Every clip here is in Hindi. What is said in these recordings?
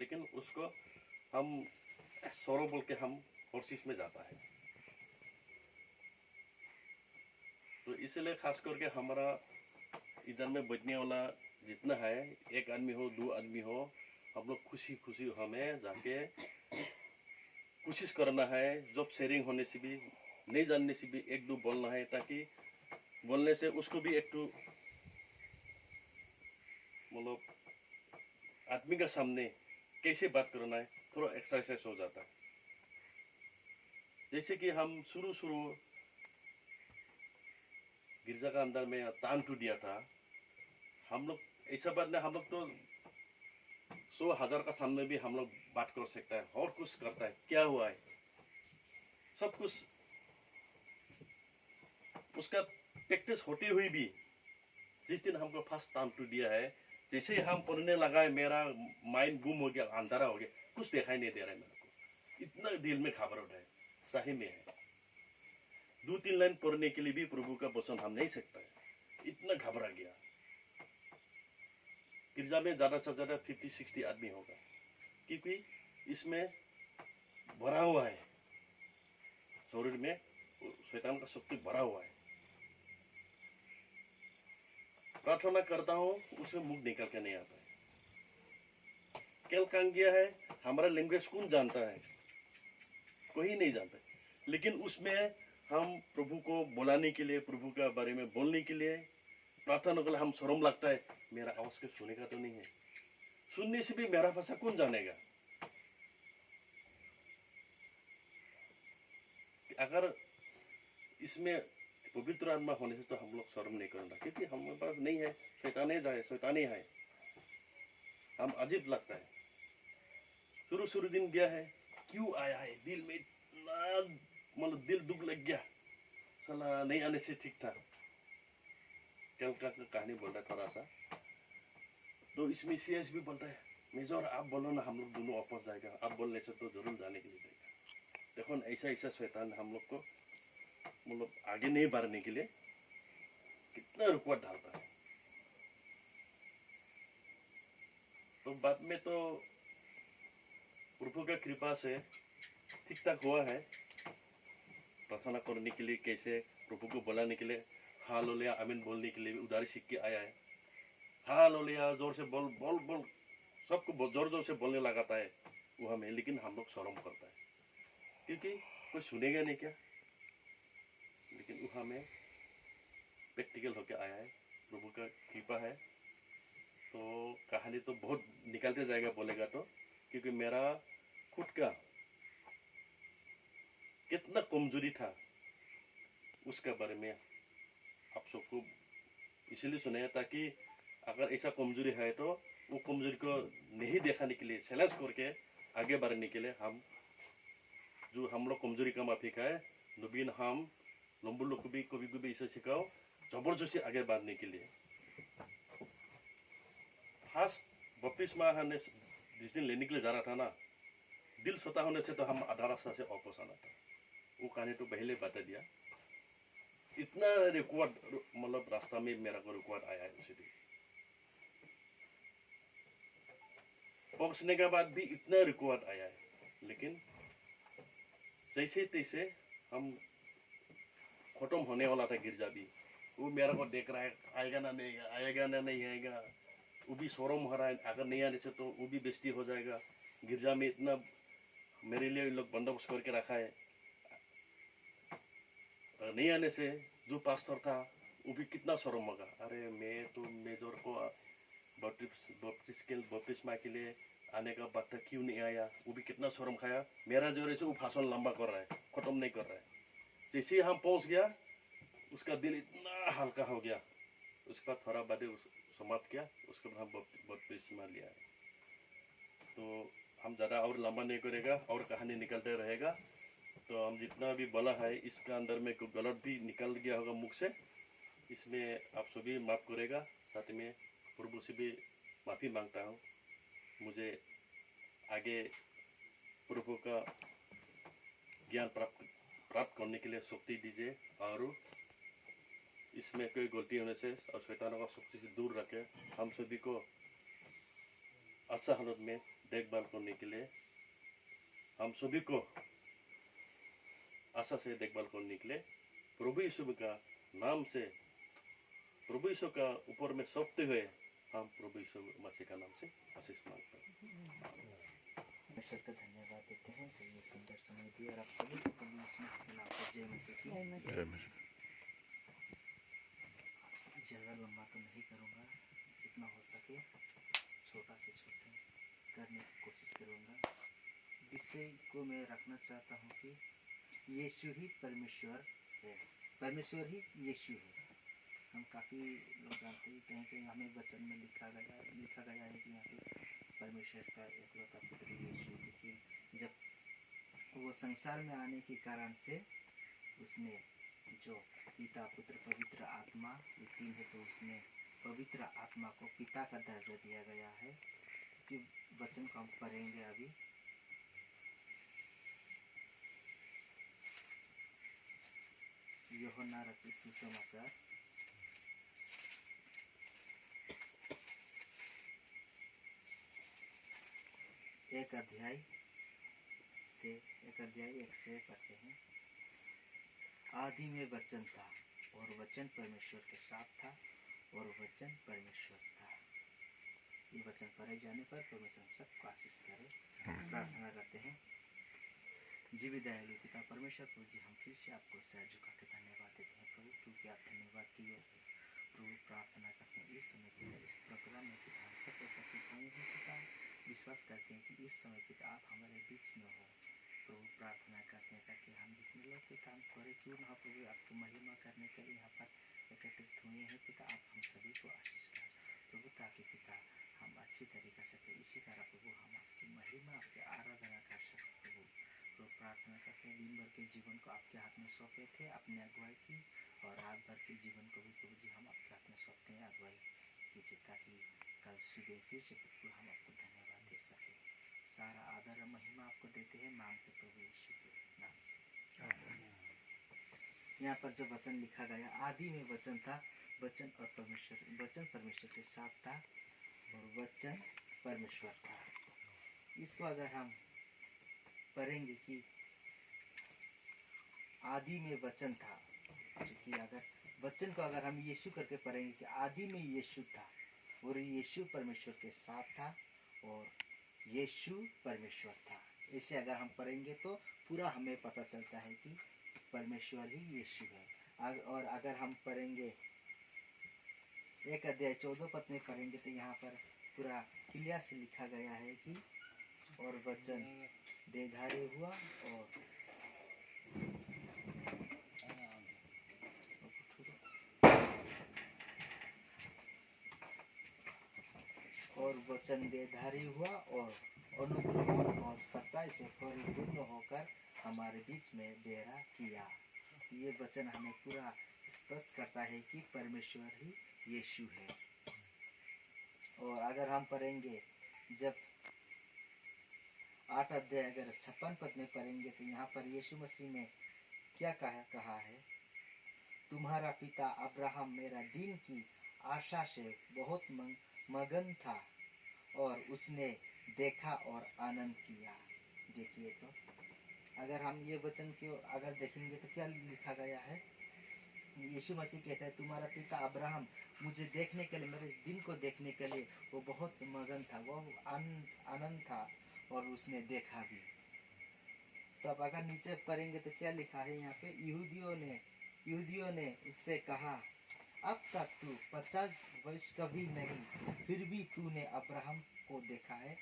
लेकिन उसको हम सौरव बोल के हम हर चीज में जाता है। तो इसलिए खास करके हमारा इधर में बजने वाला जितना है, एक आदमी हो दो आदमी हो, हम लोग खुशी खुशी हमें जाके कोशिश करना है। जब शेयरिंग होने से भी, नहीं जानने से भी एक दो बोलना है, ताकि बोलने से उसको भी एक तो मतलब आदमी के सामने कैसे बात करना है थोड़ा एक्सरसाइज हो जाता है। जैसे कि हम शुरू गिरजा का अंदर में तान टू दिया था, हम लोग ऐसा बात नहीं, हम लोग तो 100,000 का सामने भी हम लोग बात कर सकता है और कुछ करता है, क्या हुआ है सब कुछ उसका प्रैक्टिस होती हुई भी जिस दिन हमको फर्स्ट तान टू दिया है, जैसे ही हम पढ़ने लगा है मेरा माइंड गुम हो गया, अंधारा हो गया, कुछ दिखाई नहीं दे रहा है मेरे को। इतना दिल में घबराहट है, सही में है। 2-3 लाइन पढ़ने के लिए भी प्रभु का वचन हम नहीं सकता है, इतना घबरा गया। गिरजा में ज्यादा से ज्यादा 50-60 आदमी होगा, क्योंकि इसमें भरा हुआ है, शरीर में शैतान का शक्ति भरा हुआ है। प्रार्थना करता हूँ उसमें मुख निकल के नहीं आता है। केल कांगिया है, हमारा लैंग्वेज कौन जानता है? कोई नहीं जानता, लेकिन उसमें हम प्रभु को बुलाने के लिए, प्रभु के बारे में बोलने के लिए, प्रार्थना के लिए हम शर्म लगता है, मेरा आवाज के सुनेगा तो नहीं है, सुनने से भी मेरा भाषा कौन जानेगा। अगर इसमें पवित्र आत्मा होने से तो हम लोग शर्म नहीं करना, क्योंकि हमारे पास नहीं है, शैतान जाए, शैतान है, हम अजीब लगता है। शुरू दिन गया है, क्यों आया है, दिल में इतना मतलब दिल दुख लग गया, साला नहीं आने से ठीक था। कल का कहानी बोल रहा है थोड़ा सा, तो इसमें सीएस भी बोलता है, मेजर आप बोलो ना, हम लोग दोनों वापस जाएगा, आप बोलने से तो जरूर जाने के लिए जाएगा। देखो ऐसा शैतान हम लोग को मतलब आगे नहीं बढ़ने के लिए कितना रुकावट डालता है। तो बाद में तो प्रभु का कृपा से ठीक ठाक हुआ है। प्रार्थना करने के लिए, कैसे प्रभु को बुलाने के लिए, हालेलुया आमीन बोलने के लिए उधारी सीख के आया है। हालेलुया जोर से बोल बोल बोल, सबको जोर जोर से बोलने लगाता है वो हमें, लेकिन हम लोग शर्म करता है, क्योंकि कोई सुनेगा नहीं क्या। लेकिन वो हमें प्रैक्टिकल होके आया है, प्रभु का कृपा है। तो कहानी तो बहुत निकलते जाएगा बोलेगा तो, क्योंकि मेरा खुद का कितना कमजोरी था उसके बारे में आप सबको इसलिए सुनाया, ताकि अगर ऐसा कमजोरी है तो वो कमजोरी को नहीं दिखाने के लिए, चैलेंज करके आगे बढ़ने के लिए, हम जो हम लोग कमजोरी का माफी है, नवीन हम लंबू लोग को भी कभी कभी इसे सिखाओ जबरदस्ती आगे बढ़ने के लिए। फर्स्ट बपतिस्मा हमने जिस दिन लेने के लिए जा रहा था ना, दिल सोता होने से तो हम आधा रास्ता से वापस आना था। वो कहानी तो पहले बता दिया। इतना रिकॉर्ड मतलब रास्ता में मेरा को रिकॉर्ड आया है उसी दिन। पहुंचने के बाद भी इतना रिकॉर्ड आया है, लेकिन जैसे तैसे हम खत्म होने वाला था गिरजा भी। वो मेरा को देख रहा है, आएगा ना नहीं आएगा ना नहीं आएगा, वो भी शोरूम हो रहा है, अगर नहीं आने से तो वो भी बेइज्जती हो जाएगा। गिरजा में इतना मेरे लिए लोग बंदोबस्त करके रखा है, अगर नहीं आने से जो पास्टर था वो भी कितना शर्म होगा। अरे मैं तो मेजर को बपतिस्मा के लिए आने का बात क्यों नहीं आया, वो भी कितना शर्म खाया। मेरा जोर से वो भाषण लंबा कर रहा है, खत्म नहीं कर रहा है। जैसे ही हम पहुंच गया, उसका दिल इतना हल्का हो गया, उसका थोड़ा बाद समाप्त किया, उसके बाद हम बपतिस्मा लिया है। तो हम ज़्यादा और लंबा नहीं करेगा, और कहानी निकलते रहेगा। तो हम जितना भी बोला है इसका अंदर में कोई गलत भी निकल गया होगा मुख से, इसमें आप सभी माफ़ करेगा। साथ में प्रभु से भी माफ़ी मांगता हूँ, मुझे आगे प्रभु का ज्ञान प्राप्त करने के लिए शक्ति दीजिए, और इसमें कोई गलती होने से और शैतानों का शक्ति से दूर रखे। हम सभी को अच्छा हालत में देखभाल करने के लिए हम सभी को आशा से देखभाल करने के लिए प्रभु यीशु का नाम से, प्रभु यीशु का ऊपर में सौंपते हुए हम प्रभु यीशु मसीह का नाम से आशीष मांगते हैं। ईश्वर का धन्यवाद देते हैं कि ये सुंदर समय दिया और आप सभी को प्रभु यीशु मसीह के नाम से जय मसीह की। ज़्यादा लंबा तो नहीं करूँगा, जितना हो सके छोटा से छोटा करने की कोशिश करूँगा। विषय को मैं रखना चाहता हूँ कि यीशु ही परमेश्वर है, परमेश्वर ही यीशु है। हम काफ़ी लोग जानते हैं, कहीं कहीं हमें वचन में लिखा गया है कि यहाँ पे परमेश्वर का एकलौता पुत्र यीशु, लेकिन जब वो संसार में आने के कारण से उसने जो पिता पुत्र पवित्र आत्मा ये तीन है, तो उसने पवित्र आत्मा को पिता का दर्जा दिया गया है। इसी वचन को हम पढ़ेंगे अभी। यूहन्ना रचित सुसमाचार 1 अध्याय 1 से पढ़ते हैं। आदि में वचन था और वचन परमेश्वर के साथ था और वचन परमेश्वर था। ये वचन पढ़े जाने पर परमेश्वर सबको आशीष करे। प्रार्थना करते हैं। जीवित दयालु पिता परमेश्वर प्रभु जी, हम फिर से आपको सर झुका के धन्यवाद देते हैं प्रभु, क्योंकि आप धन्यवाद की ओर प्रभु प्रार्थना करते हैं। इस समय पिता इस प्रोग्राम में पिता हम सब उपस्थित हुए हैं पिता, विश्वास करते हैं कि इस समय पिता आप हमारे बीच में हो प्रभु। प्रार्थना करते हैं ताकि हम जितने लोग पिता हम थोड़े क्यों ना प्रभु आपकी महिमा करने के लिए यहाँ पर एकत्रित हुए हैं पिता, आप हम सभी को आशीष करें प्रभु, ताकि पिता हम अच्छी तरीके से इसी तरह प्रभु हम आपकी महिमा आपकी आराधना कर सकें प्रभु। तो प्रार्थना करते हैं दिन भर के जीवन को आपके हाथ में सौंपे थे, अपने अगुवाई की, और रात भर के जीवन को भी प्रभु जी हम आपके हाथ में सौंपते हैं, अगुवाई कीजिए ताकि कल सुबह फिर से प्रभु हम आपको धन्यवाद दे सके। सारा आदर और महिमा आपको देते हैं, मांगते प्रभु यीशु के नाम से। यहाँ पर जो वचन लिखा गया, आदि में वचन था, वचन और परमेश्वर, वचन परमेश्वर के साथ था और वचन परमेश्वर था। इसको अगर हम पढ़ेंगे कि आदि में वचन था, क्योंकि अगर वचन को अगर हम यीशु करके पढ़ेंगे कि आदि में यीशु था और यीशु परमेश्वर के साथ था और यीशु परमेश्वर था, ऐसे अगर हम पढ़ेंगे तो पूरा हमें पता चलता है कि परमेश्वर ही यीशु है। और अगर हम पढ़ेंगे 1 अध्याय 14 पद में पढ़ेंगे तो यहाँ पर पूरा क्लियर से लिखा गया है कि और वचन देहधारी हुआ और वचन देहधारी हुआ और अनुग्रह और सच्चाई से परिपूर्ण होकर हमारे बीच में डेरा किया। ये वचन हमें पूरा स्पष्ट करता है कि परमेश्वर ही यीशु है। और अगर हम पढ़ेंगे जब 8 अध्याय अगर 56 पद में पढ़ेंगे तो यहाँ पर यीशु मसीह ने क्या कहा है, तुम्हारा पिता अब्राहम मेरा दिन की आशा से बहुत मगन था और उसने देखा और आनंद किया। देखिए तो अगर हम ये वचन को अगर देखेंगे तो क्या लिखा गया है, यीशु मसीह कहता है तुम्हारा पिता अब्राहम मुझे देखने के लिए, मेरे इस दिन को देखने के लिए वो बहुत मगन था, वो आनंद था और उसने देखा भी। तब अगर नीचे पढ़ेंगे तो क्या लिखा है यहाँ पे, यहूदियों ने उससे कहा अब तक तू 50 वर्ष का भी नहीं, फिर भी तूने अब्राहम को देखा है।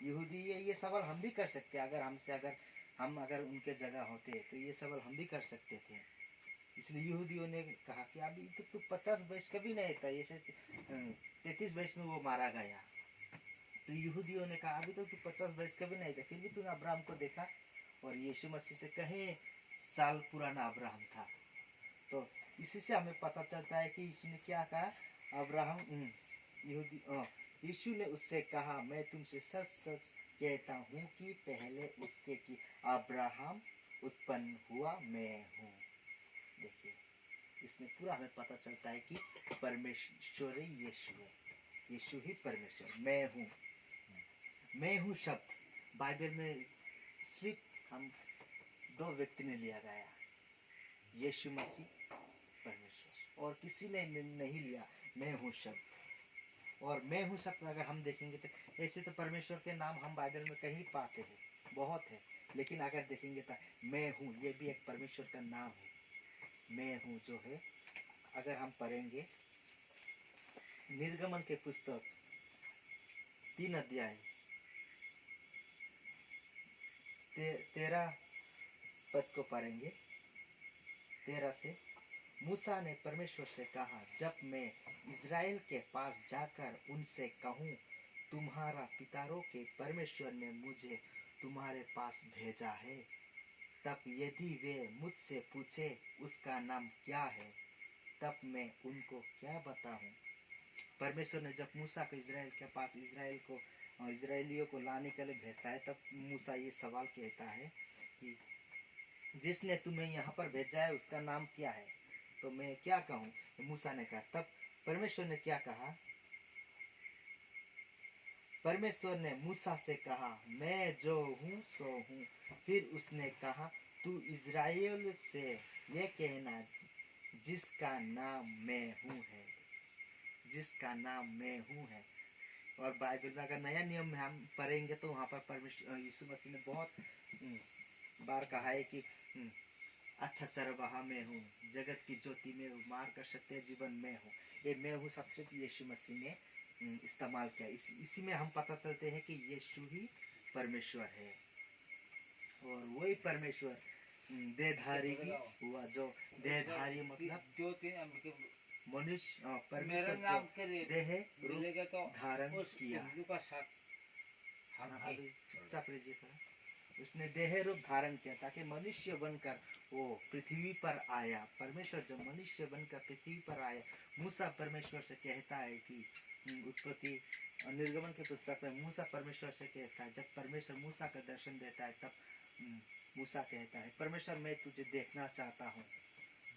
यहूदी ये सवाल हम भी कर सकते हैं, अगर हम उनके जगह होते तो ये सवाल हम भी कर सकते थे। इसलिए यहूदियों ने कहा कि अभी तो तू 50 वर्ष का भी नहीं था, ये 33 वर्ष में वो मारा गया। तो यहूदियों ने कहा अभी तो तू 50 वर्ष का भी नहीं था, फिर भी तूने अब्राहम को देखा। और यीशु मसीह से कहीं साल पुराना अब्राहम था। तो इसी से हमें पता चलता है कि यीशु ने क्या कहा, यीशु ने उससे कहा मैं तुमसे सच सच कहता हूँ कि पहले उसके कि अब्राहम उत्पन्न हुआ मैं हूँ। देखिए इसमें पूरा हमें पता चलता है कि परमेश्वर ही यीशु है। यीशु ही परमेश्वर, मैं हूँ शब्द बाइबल में सिर्फ हम दो व्यक्ति ने लिया गया, यीशु मसीह परमेश्वर, और किसी ने नहीं लिया मैं हूँ शब्द। और मैं हूँ शब्द अगर हम देखेंगे तो ऐसे तो परमेश्वर के नाम हम बाइबल में कहीं पाते हैं, बहुत है, लेकिन अगर देखेंगे तो मैं हूँ ये भी एक परमेश्वर का नाम है। मैं हूँ जो है, अगर हम पढ़ेंगे निर्गमन के पुस्तक 3 अध्याय 13 पद को पढ़ेंगे, 13 से। मूसा ने परमेश्वर से कहा, जब मैं इज़राइल के पास जाकर उनसे कहूँ, तुम्हारा पितरों के परमेश्वर ने मुझे तुम्हारे पास भेजा है, तब यदि वे मुझसे पूछे उसका नाम क्या है, तब मैं उनको क्या बताऊं। परमेश्वर ने जब मूसा को इज़राइल के पास इज़राइलियों को लाने के लिए भेजता है, तब मूसा ये सवाल कहता है कि जिसने तुम्हें यहाँ पर भेजा है उसका नाम क्या है, तो मैं क्या कहूँ। मूसा ने कहा, तब परमेश्वर ने क्या कहा, परमेश्वर ने मूसा से कहा, मैं जो हूँ सो हूँ। फिर उसने कहा, तू इज़राइल से ये कहना, जिसका नाम मैं हूँ है, जिसका नाम मैं हूँ है। और बाइबल में अगर नया नियम में हम पढ़ेंगे तो वहाँ पर परमेश्वर यीशु मसीह ने बहुत बार कहा है कि अच्छा चरवाहा मैं हूँ, जगत की ज्योति में हूँ, मार्ग का सत्य जीवन में हूँ। ये मैं हूँ सबसे यीशु मसीह ने इस्तेमाल किया। इसी में हम पता चलते हैं कि यीशु ही परमेश्वर है, और वही परमेश्वर देहधारी भी हुआ, जो देहधारी मतलब मनुष्य परमेश्वर जो देह रूप धारण किया। अभी चुपचाप रहिए थोड़ा। उसने देह रूप धारण किया ताकि मनुष्य बनकर वो पृथ्वी पर आया। परमेश्वर जब मनुष्य बनकर पृथ्वी पर आया, मूसा परमेश्वर से कहता है कि उत्पत्ति निर्गमन के पुस्तक में मूसा परमेश्वर से कहता है, जब परमेश्वर मूसा का दर्शन देता है तब मूसा कहता है, परमेश्वर मैं तुझे देखना चाहता हूँ।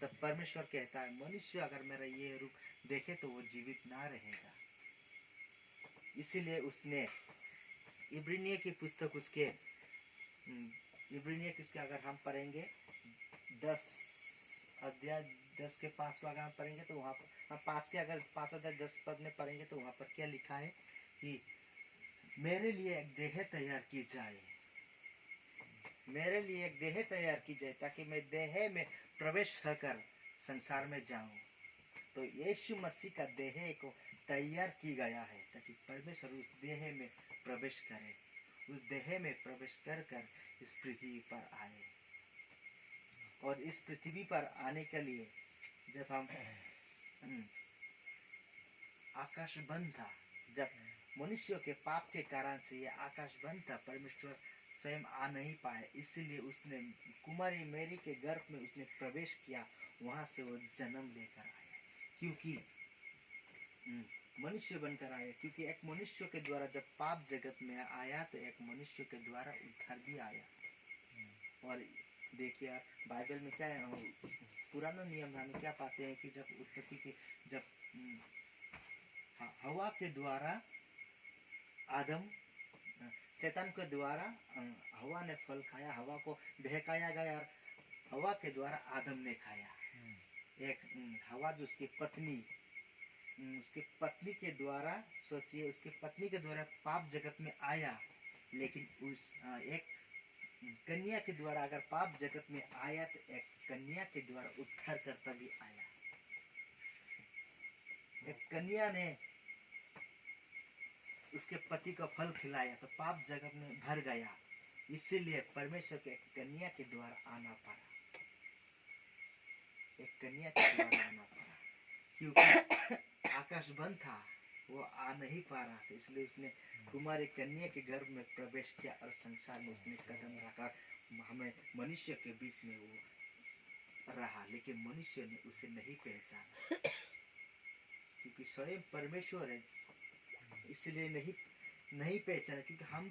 तब परमेश्वर कहता है, मनुष्य अगर मेरा ये रूप देखे तो वो जीवित ना रहेगा। इसीलिए उसने इब्रानियों की पुस्तक उसके इब्रानियों किसके अगर हम पढ़ेंगे 10 अध्याय 10 के 5 को अगर हम पढ़ेंगे तो वहाँ पर हम 5 अध्याय 10 पद में पढ़ेंगे तो वहाँ पर क्या लिखा है कि मेरे लिए एक देह तैयार की जाए, मेरे लिए एक देह तैयार की जाए ताकि मैं देह में प्रवेश कर संसार में जाऊं। तो यीशु मसीह का देह को तैयार की गया है ताकि परमेश्वर उस देह में प्रवेश करे, उस देह में प्रवेश कर कर इस पृथ्वी पर आए। और इस पृथ्वी पर आने के लिए जब हम आकाश बंद था, जब मनुष्यों के पाप के कारण से ये आकाश बंद था, परमेश्वर स्वयं आ नहीं पाए, इसलिए उसने कुमारी मैरी के गर्भ में उसने प्रवेश किया, वहां से वो जन्म लेकर आया, क्योंकि मनुष्य बनकर आया। क्योंकि एक मनुष्य के द्वारा जब पाप जगत में आया तो एक मनुष्य के द्वारा उद्धार भी आया। और देखिए बाइबल में क्या है, पुराना नियम में क्या पाते हैं कि जब उत्पत्ति के जब हवा के द्वारा आदम शैतान के द्वारा हवा ने फल खाया, हवा को बहकाया गया और हवा के द्वारा आदम ने खाया। एक हवा जो उसकी पत्नी के द्वारा, सोचिए उसकी पत्नी के द्वारा पाप जगत में आया, लेकिन उस एक कन्या के द्वारा अगर पाप जगत में आया तो एक कन्या के द्वारा उद्धार करता भी आया। एक कन्या ने उसके पति को फल खिलाया तो पाप जगत में भर गया, इसीलिए परमेश्वर के एक कन्या के द्वारा आना पड़ा, एक कन्या के द्वारा आना पड़ा, क्योंकि आकाश बंद था, वो आ नहीं पा रहा था, इसलिए उसने कुमारी कन्या के गर्भ में प्रवेश किया और संसार में उसने कदम रखा। हमें मनुष्य के बीच में वो रहा, लेकिन मनुष्य ने उसे नहीं पहचाना, क्योंकि स्वयं परमेश्वर है, इसलिए नहीं पहचाना। क्योंकि हम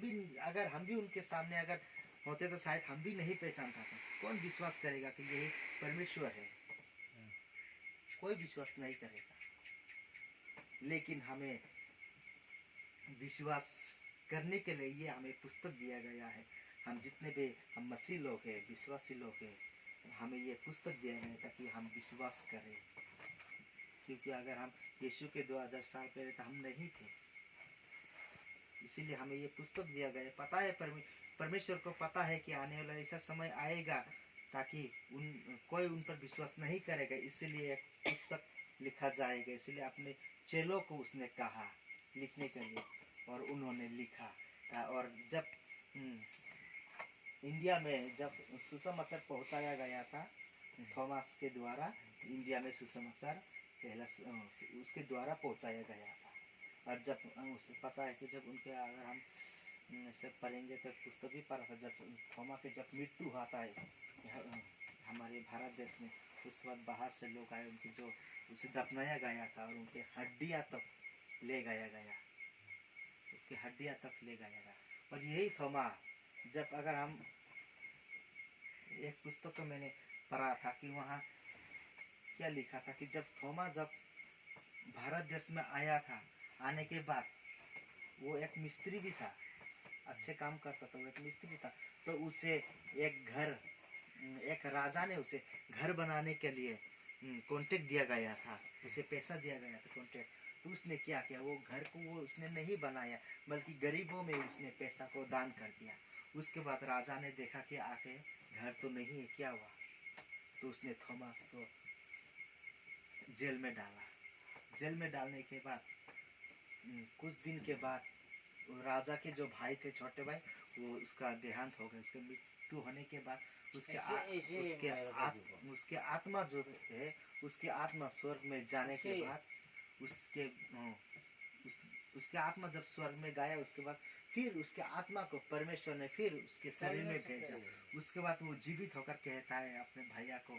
भी उनके सामने अगर होते तो शायद हम भी नहीं पहचानता था। कौन विश्वास करेगा कि यही परमेश्वर है? कोई विश्वास नहीं करेगा। लेकिन हमें विश्वास करने के लिए ये हमें पुस्तक दिया गया है। हम जितने भी हम मसीह लोग हैं, विश्वासी लोग हैं, हमें ये पुस्तक दिया गया है ताकि हम विश्वास करें। क्योंकि अगर हम यीशु के 2000 साल पहले तो हम नहीं थे, इसीलिए हमें ये पुस्तक दिया गया है। पता है परमेश्वर को पता है कि आने वाला ऐसा समय आएगा ताकि कोई उन पर विश्वास नहीं करेगा, इसीलिए एक पुस्तक लिखा जाएगा। इसलिए अपने चेलों को उसने कहा लिखने के लिए और उन्होंने लिखा। और जब इंडिया में जब सुसमाचार पहुंचाया गया था थॉमस के द्वारा, इंडिया में सुसमाचार पहला उसके द्वारा पहुंचाया गया था। और जब उसे पता है कि जब उनके अगर हम सब पढ़ेंगे तो पुस्तक भी पढ़ा था, जब थॉमस के जब मृत्यु होता है हमारे भारत देश में, उसके बाद बाहर से लोग आए, उनकी जो उसे दफनाया गया था और उनके हड्डियाँ तक ले गया गया, उसकी हड्डियाँ तक ले गया गया। और यही थॉमस जब अगर हम एक पुस्तक तो मैंने पढ़ा था कि वहाँ क्या लिखा था कि जब थॉमस जब भारत देश में आया था, आने के बाद वो एक मिस्त्री भी था, अच्छे काम करता था, वो एक मिस्त्री था। तो उसे एक राजा ने उसे घर बनाने के लिए कॉन्ट्रैक्ट दिया गया था, उसे पैसा दिया गया था कॉन्ट्रैक्ट। तो उसने क्या किया, वो घर को वो उसने नहीं बनाया बल्कि गरीबों में उसने पैसा को दान कर दिया। उसके बाद राजा ने देखा कि आके घर तो नहीं है, क्या हुआ, तो उसने थॉमस को जेल में डाला। जेल में डालने के बाद कुछ दिन के बाद राजा के जो भाई थे, छोटे भाई, वो उसका देहांत हो गया। उसके मृत्यु होने के बाद उसके आत्मा जो है, उसकी आत्मा स्वर्ग में जाने के बाद उसके आत्मा जब स्वर्ग में गया, उसके बाद फिर उसके आत्मा को परमेश्वर ने फिर उसके शरीर में भेजा। उसके बाद वो जीवित होकर कहता है अपने भैया को,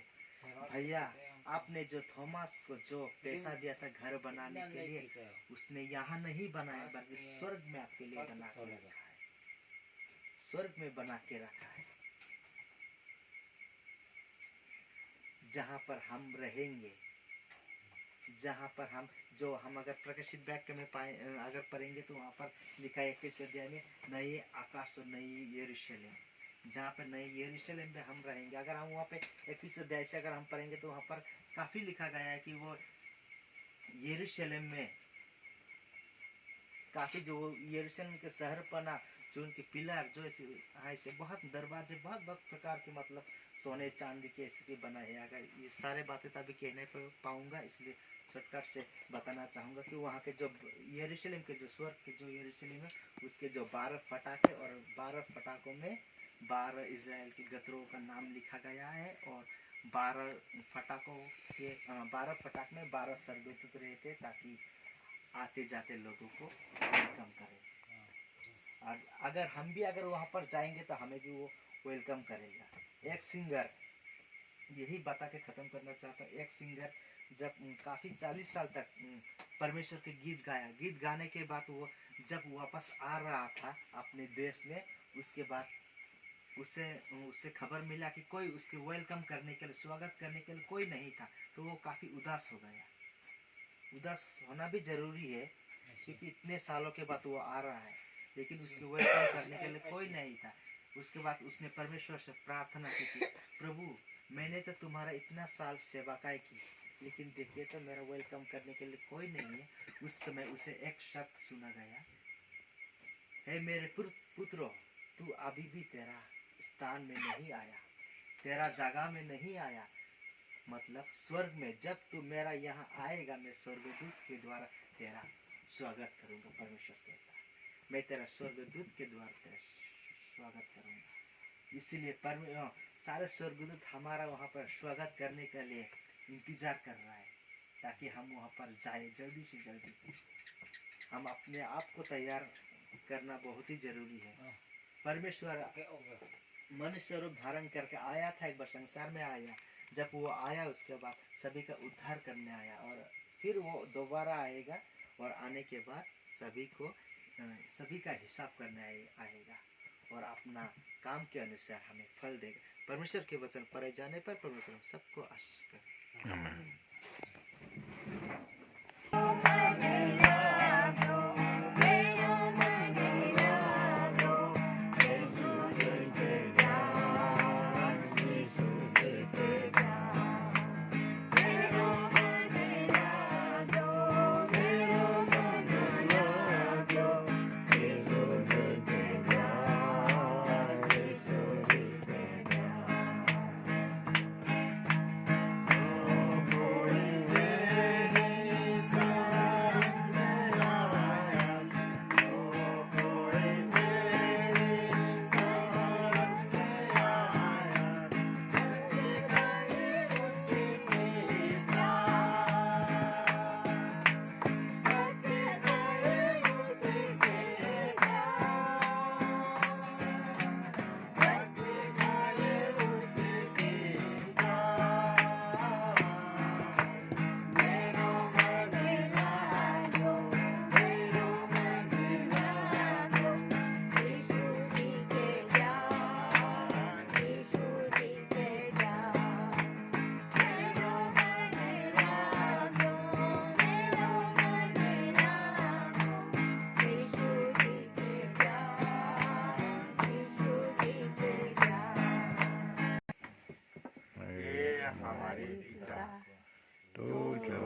भैया आपने जो थॉमस को जो पैसा दिया था घर बनाने के लिए, उसने यहाँ नहीं बनाया बल्कि स्वर्ग में आपके लिए बना के रखा है, स्वर्ग में बना के रखा है, जहाँ पर हम रहेंगे, जहाँ पर हम अगर प्रकाशित वाक्य में पाए अगर पढ़ेंगे तो वहाँ पर लिखा है 21 अध्याय में, नए आकाश और नई यरूशलेम, जहाँ पर नई यरूशलेम में हम रहेंगे। अगर हम वहाँ पे 21 अध्याय से अगर हम पढ़ेंगे तो वहाँ पर काफी लिखा गया है कि वो यरूशलेम में काफी जो यरूशलेम के शहर पना, जो उनके पिलर जो ऐसे बहुत दरवाजे बहुत प्रकार के मतलब सोने चांदी के ऐसे बनाए हैं। अगर ये सारे बातें तभी कहने पर पाऊंगा, इसलिए शॉर्टकट से बताना चाहूँगा कि वहाँ के जो यरूशलेम के जो स्वर्ग के जो यरूशलेम है, उसके जो 12 फटाक है और 12 फटाकों में 12 इजराइल के गोत्रों का नाम लिखा गया है। और 12 फटाक में 12 स्वर्गदूत रहते ताकि आते जाते लोगों को वेलकम करें। और अगर हम भी अगर वहाँ पर जाएंगे तो हमें भी वो वेलकम करेगा। एक सिंगर, यही बता के ख़त्म करना चाहता हूँ, एक सिंगर जब काफ़ी 40 साल तक परमेश्वर के गीत गाया, गीत गाने के बाद वो जब वापस आ रहा था अपने देश में, उसके बाद उससे खबर मिला कि कोई उसके वेलकम करने के लिए, स्वागत करने के लिए कोई नहीं था। तो वो काफ़ी उदास हो गया। उदास होना भी ज़रूरी है क्योंकि इतने सालों के बाद वो आ रहा है, लेकिन उसके वेलकम करने के लिए कोई नहीं था। उसके बाद उसने परमेश्वर से प्रार्थना की कि प्रभु मैंने तो तुम्हारा इतना साल सेवाकाई की, लेकिन देखिए तो मेरा वेलकम करने के लिए कोई नहीं है। उस समय उसे एक शब्द सुना गया, हे मेरे पुत्रो, तू अभी भी तेरा स्थान में नहीं आया, तेरा जगह में नहीं आया। मतलब स्वर्ग में जब तू मेरा यहाँ आएगा, मैं स्वर्गदूत के द्वारा तेरा स्वागत करूँगा। परमेश्वर कहता है मैं तेरा स्वर्गदूत के द्वारा तेरा स्वागत करूँगा। इसीलिए सारे स्वर्गदूत हमारा वहाँ पर स्वागत करने के लिए इंतजार कर रहा है ताकि हम वहाँ पर जाए जल्दी से जल्दी। हम अपने आप को तैयार करना बहुत ही जरूरी है। परमेश्वर मनुष्य रूप धारण करके आया था, एक बार संसार में आया। जब वो आया उसके बाद सभी का उद्धार करने आया और फिर वो दोबारा आएगा और आने के बाद सभी का हिसाब करने आएगा और अपना काम के अनुसार हमें फल देगा। परमेश्वर के वचन पढ़े जाने पर परमेश्वर सबको आशीष करे।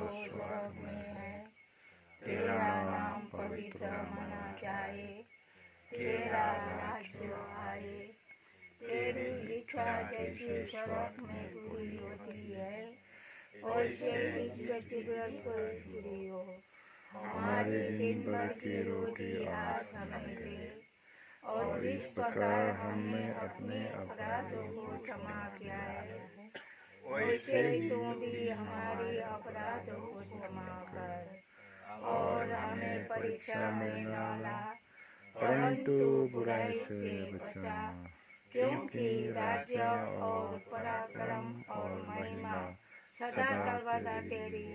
स्वर्ग में है। तेरा नाम पवित्र माना जाए, तेरा राज्य आए, तेरी इच्छा जैसे स्वर्ग में पूरी होती है वैसे इस पृथ्वी पर पूरी हो। हमारे दिन भर की रोटी आज हमें दे, और इस प्रकार हमने अपने अपराधों को क्षमा किया है वैसे तू भी हमारे अपराधों को क्षमा कर, और हमें परीक्षा में न ला परंतु बुराई से बचा, क्योंकि राज्य और पराक्रम और महिमा सदा सर्वदा तेरी